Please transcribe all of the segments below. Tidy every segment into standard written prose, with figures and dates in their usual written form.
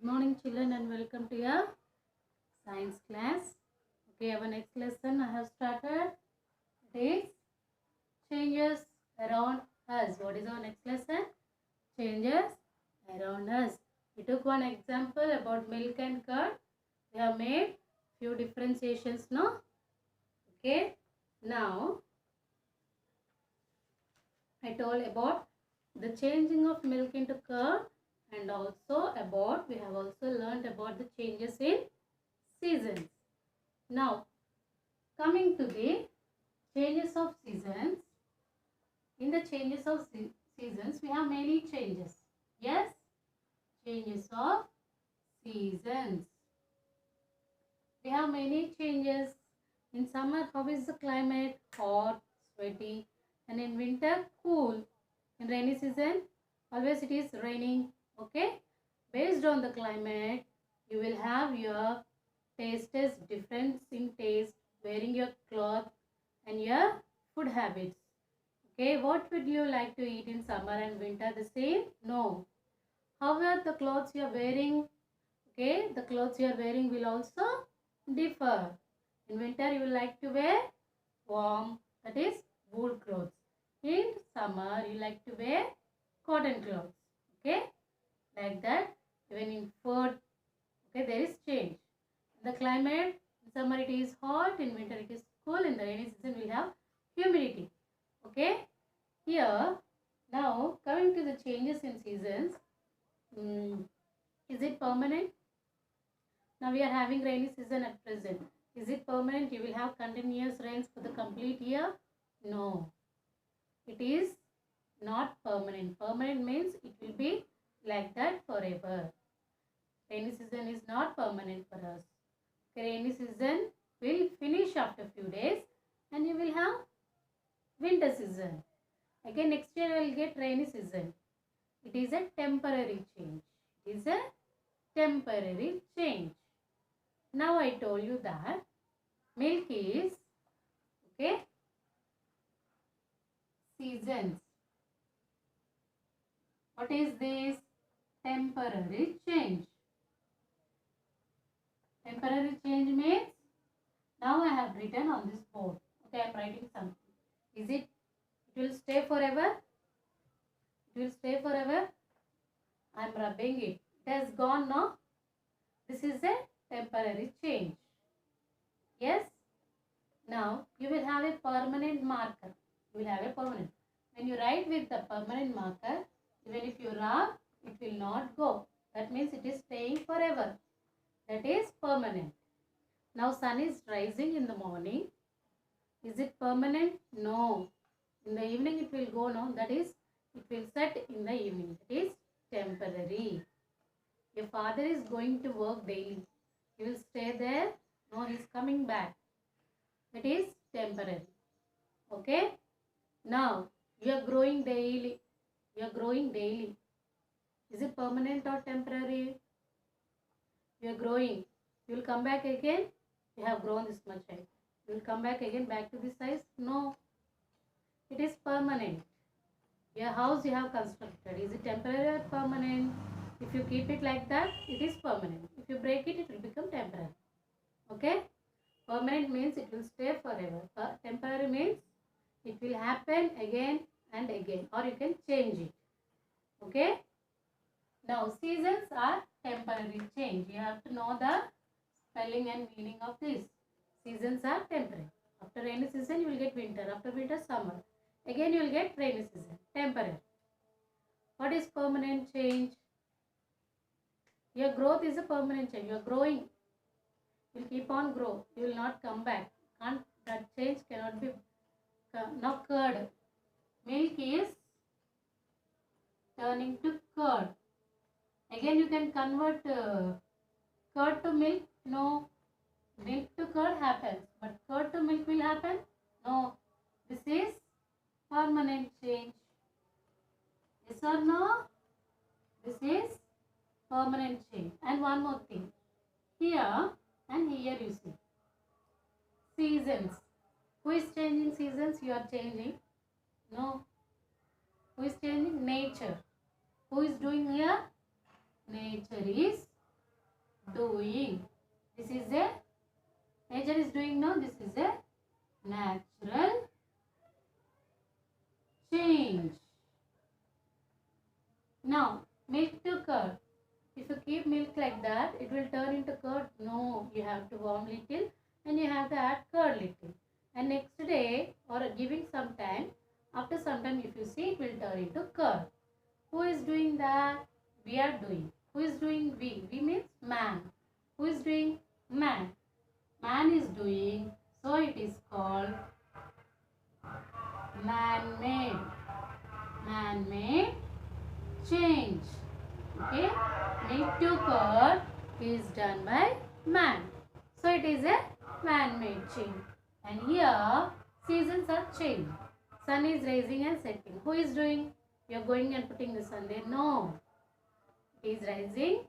Morning children and welcome to your science class. Okay, our next lesson I have started. It is changes around us. What is our next lesson? Changes around us. We took one example about milk and curd. We have made few differentiations now. Okay, now I told about the changing of milk into curd, and also we have also learned about the changes in seasons. Now, coming to the changes of seasons, in the changes of seasons, we have many changes. Yes, changes of seasons. We have many changes. In summer, how is the climate? Hot, sweaty, and in winter, cool. In rainy season, always it is raining. Okay, based on the climate, you will have your tastes difference in taste, wearing your cloth and your food habits. Okay, what would you like to eat in summer and winter the same? No. However, the clothes you are wearing, okay, the clothes you are wearing will also differ. In winter, you will like to wear warm, that is wool clothes. In summer, you like to wear cotton clothes. Okay, like that. Even in food, okay, there is change. The climate, in summer it is hot, in winter it is cool, in the rainy season we have humidity. Okay, here now coming to the changes in seasons, is it permanent? Now we are having rainy season at present. Is it permanent? You will have continuous rains for the complete year? No, it is not permanent. Permanent means it will be like that forever. Rainy season is not permanent for us. Rainy season will finish after few days and you will have winter season. Again next year you will get rainy season. It is a temporary change. It is a temporary change. Now I told you that milk is, okay, seasons. What is this? Temporary change. Temporary change means, now I have written on this board. Okay, I am writing something. Is it will stay forever? It will stay forever. I am rubbing it. It has gone now. This is a temporary change. Yes. Now you will have a permanent marker. You will have a permanent. When you write with the permanent marker, even if you rub, it will not go. That means it is staying forever. That is permanent. Now sun is rising in the morning. Is it permanent? No. In the evening it will go now. That is, it will set in the evening. It is temporary. Your father is going to work daily. He will stay there. No, he is coming back. That is temporary. Okay. Now you are growing daily. You are growing daily. Is it permanent or temporary? You are growing. You will come back again. You have grown this much height. You will come back again back to this size. No. It is permanent. Your house you have constructed. Is it temporary or permanent? If you keep it like that, it is permanent. If you break it, it will become temporary. Okay? Permanent means it will stay forever. Temporary means it will happen again and again, or you can change it. Okay? Now, seasons are temporary change. You have to know the spelling and meaning of this. Seasons are temporary. After rainy season, you will get winter. After winter, summer. Again, you will get rainy season. Temporary. What is permanent change? Your growth is a permanent change. You are growing. You will keep on grow. You will not come back. That change cannot be. Now curd. Milk is turning to curd. Again, you can convert curd to milk. No. Milk to curd happens. But curd to milk will happen? No. This is permanent change. Yes or no? This is permanent change. And one more thing. Here and here you see. Seasons. Who is changing seasons? You are changing. No. Who is changing? Nature. Who is doing here? Nature is doing. This is a nature is doing now. This is a natural change. Now milk to curd. If you keep milk like that, it will turn into curd. No, you have to warm little and you have to add curd little. And next day or giving some time, after some time if you see, it will turn into curd. Who is doing that? We are doing. Who is doing? We. We means man. Who is doing? Man. Man is doing. So it is called man-made. Man-made change. Okay. Milk to curd is done by man. So it is a man-made change. And here seasons are changed. Sun is rising and setting. Who is doing? You are going and putting the sun there? No. It is rising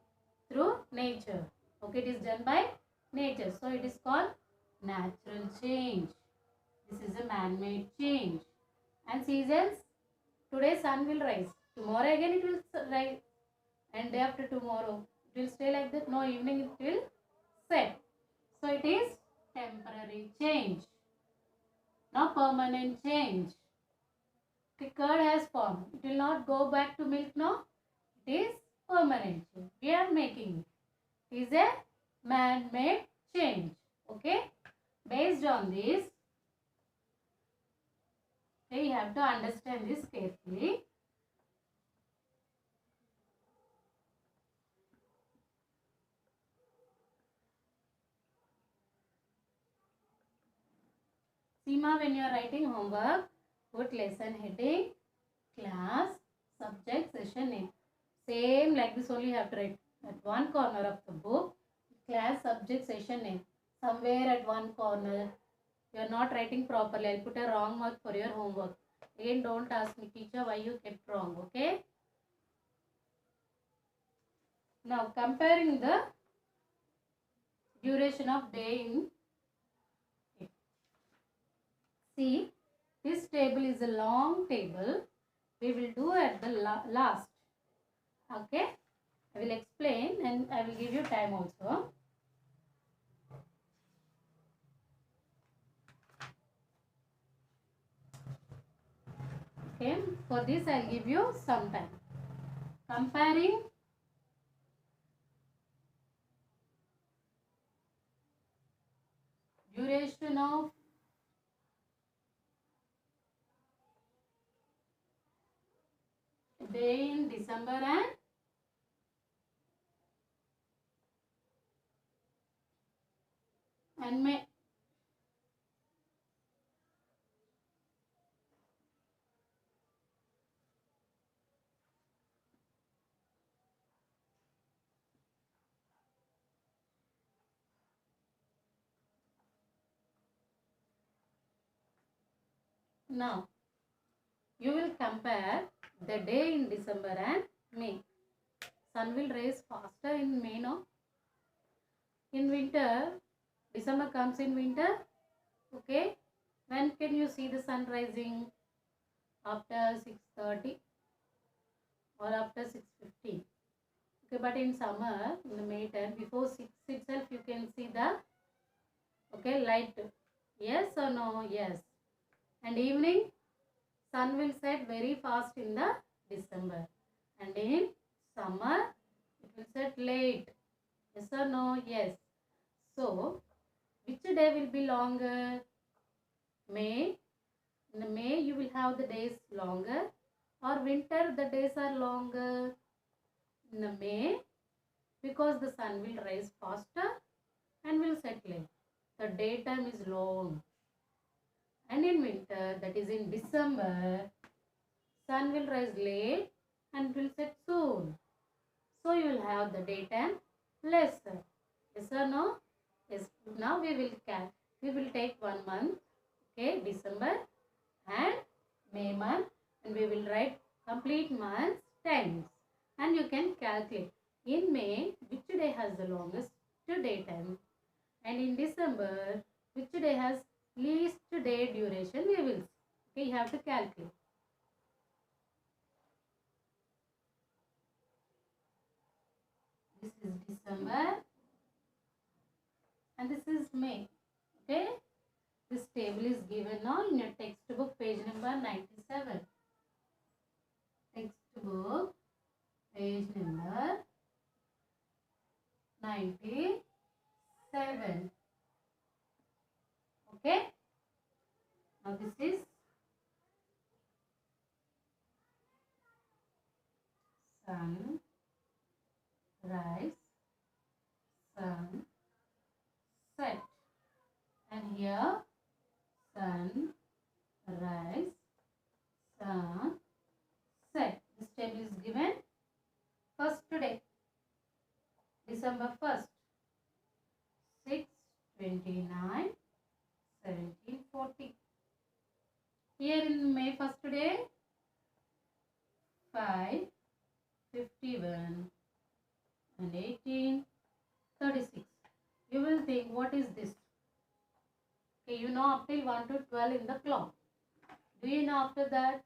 through nature. Okay, it is done by nature. So it is called natural change. This is a man-made change. And seasons, today sun will rise. Tomorrow again it will rise. And day after tomorrow it will stay like that. No, evening it will set. So it is temporary change. Now permanent change. The curd has formed. It will not go back to milk now. It is permanent change. We are making it. It is a man-made change. Okay. Based on this, you have to understand this carefully. Seema, when you are writing homework, put lesson heading, class, subject, session name. Same like this only you have to write at one corner of the book. Class, subject, session name. Somewhere at one corner. You are not writing properly. I'll put a wrong mark for your homework. Again, don't ask me, teacher, why you kept wrong. Okay. Now, comparing the duration of day in. See, this table is a long table. We will do at the last. Okay. I will explain and I will give you time also. Okay. For this, I will give you some time. Comparing duration of day in December and May. Now, you will compare the day in December and May. Sun will rise faster in May, no? In winter, December comes in winter. Okay. When can you see the sun rising? After 6:30 or after 6:50. Okay, but in summer, in the May time, before 6 itself, you can see the light. Yes or no? Yes. And evening, sun will set very fast in the December. And in summer, it will set late. Yes or no? Yes. So, which day will be longer? May. In the May, you will have the days longer. Or winter, the days are longer. In the May, because the sun will rise faster and will set late. The daytime is long. And in winter, that is in December, sun will rise late and will set soon. So you will have the daytime lesser. Yes or no? Yes. Now we will take 1 month, okay, December and May month, and we will write complete months times. And you can calculate. In May, which day has the longest daytime? And in December, which day has least day duration? We will see. Okay, you have to calculate. This is December and this is May. Okay, this table is given now in your textbook, page number 97. Textbook, page number 97. Okay, now this is sun, rise, sun, set, and here sun, rise, sun, set. This table is given first today, December 1st, 6/29, 1740. Here in May 1st today, 5/51 and 1836. You will think, what is this? Okay, you know up till 1 to 12 in the clock. Do you know after that?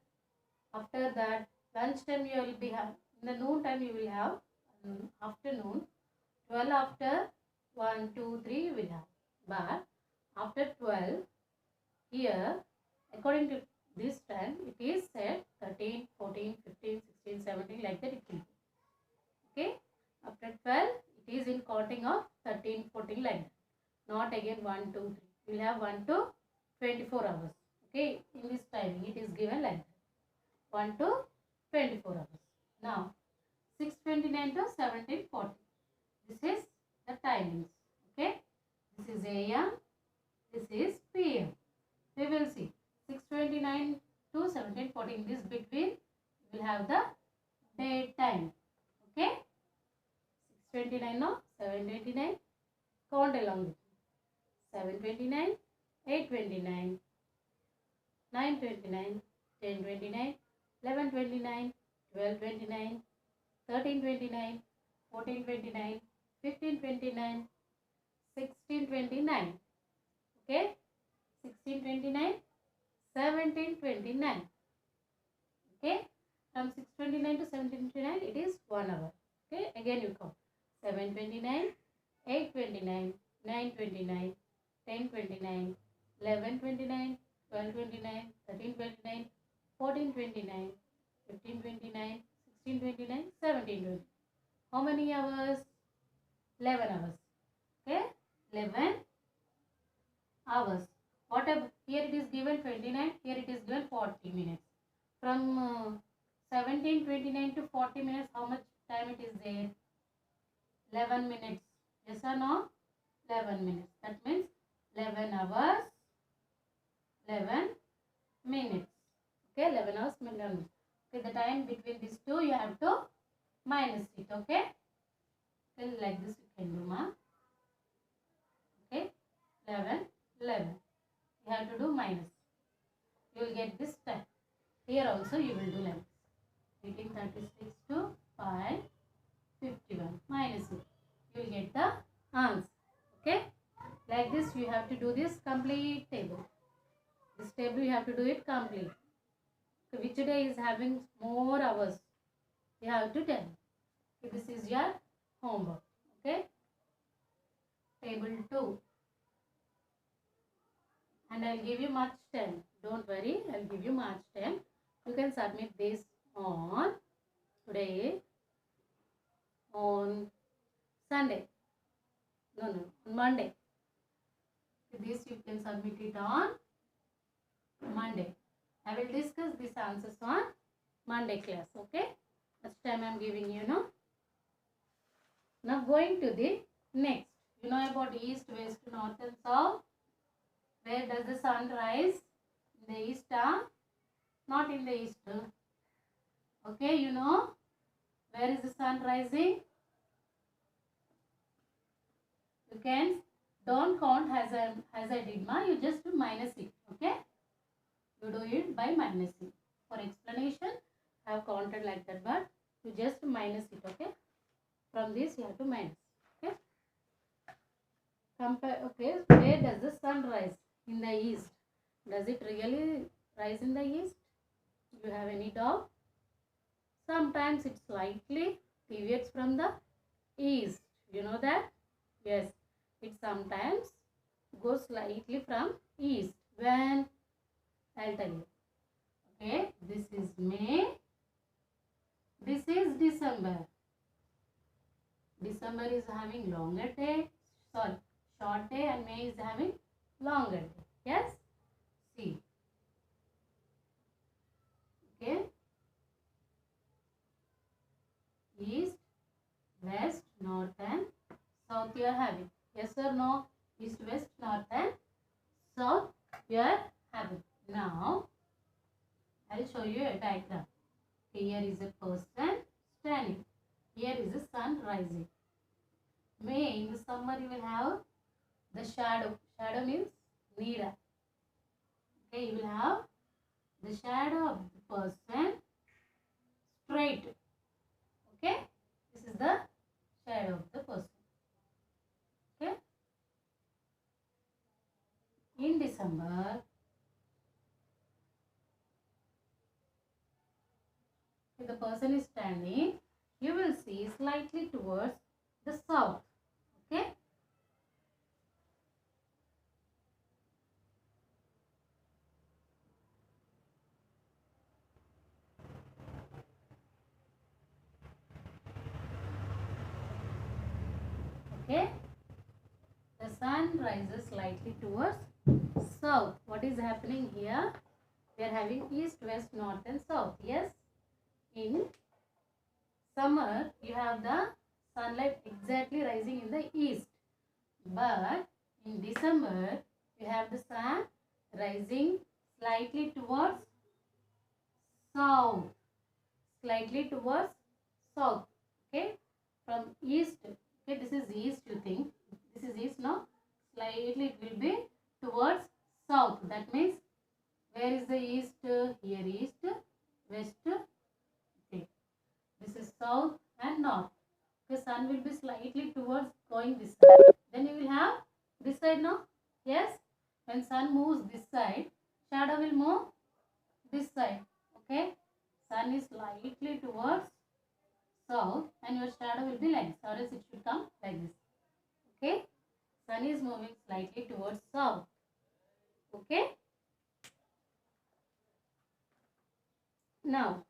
After that, lunch time you will be have. In the noon time you will have afternoon. 12 after 1, 2, 3 you will have. But after 12, here according to this time it is said 13, 14, 15, 16, 17 like that it will be. Okay. After 12 it is in counting of 13, 14 like that. Not again 1, 2, 3. You will have 1 to 24 hours. Okay. In this timing it is given like that. 1 to 24 hours. Now 6:29 to 17:40. This is the timings. Okay. This is AM. This is PM. We will see 6:29 to 17:40. In this between we will have the daytime. Okay. 6:29 no 7:29. Count along with me. 7:29, 8:29, 9:29, 10:29, 11:29, 12:29, 13:29, 14:29, 15:29, 16:29. Okay, 16:29, 17:29. Okay, from 6:29 to 17:29 it is 1 hour. Okay, again you count 7:29, 8:29, 9:29, 10:29, 11:29, 12:29, 13:29, 14:29, 15:29, 16:29, 17:29. How many hours? 11 hours. Okay, 11 hours. Whatever, here it is given 29, here it is given 40 minutes. From 17:29 to 40 minutes, how much time it is there? 11 minutes. Yes or no? 11 minutes. That means 11 hours, 11 minutes. Okay, 11 hours, 11 minutes. Okay, the time between these two you have to minus it. Okay, then like this you can do, ma. Okay, 11, 11. You have to do minus. You will get this time. Here also you will do like this. 1836 to 5:51. Minus it. You will get the answer. Okay. Like this you have to do this complete table. This table you have to do it complete. So which day is having more hours? You have to tell. Okay, this is your homework. Okay. Table 2. And I'll give you March 10. Don't worry, I'll give you March 10. You can submit this on today, on Sunday. No, on Monday. This you can submit it on Monday. I will discuss these answers on Monday class. Okay. Next time I am giving you, no. Now going to the next. You know about east, west, north and south. Where does the sun rise? In the east, not in the east. Okay, you know where is the sun rising? You can don't count as I did, ma. You just minus it. Okay, you do it by minusing. For explanation, I have counted like that, but you just minus it. Okay, from this you have to minus. Okay, compare. Okay, where does the sun rise? In the east. Does it really rise in the east? Do you have any doubt? Sometimes it slightly deviates from the east. You know that? Yes. it sometimes goes slightly from east. When? I'll tell you. Okay, this is May. This is December. December is having longer day. Sorry, short day, and May is having longer day. Yes? See. Okay. East, west, north and south you are having. Yes or no? East, west, north and south you are having. Now, I will show you a diagram. Here is a person standing. Here is the sun rising. May, in the summer you will have the shadow. Shadow means needle. Okay, you will have the shadow of the person straight. Okay, this is the shadow of the person. Okay, in December, if the person is standing, you will see slightly towards the south. Okay, okay, the sun rises slightly towards south. What is happening here? We are having east, west, north and south. Yes, in summer you have the sunlight exactly rising in the east, but in December you have the sun rising slightly towards south, slightly towards south. Okay, from east. Okay, this is east, you think this is east. No, slightly it will be towards south. That means where is the east? Here east, west. Okay, this is south and north. The sun will be slightly towards going this side. Then you will have this side now. Yes, when sun moves this side, shadow will move this side. Okay, sun is slightly towards south and your shadow will be like this, or else it should come like this. Okay, sun is moving slightly towards south. Okay, now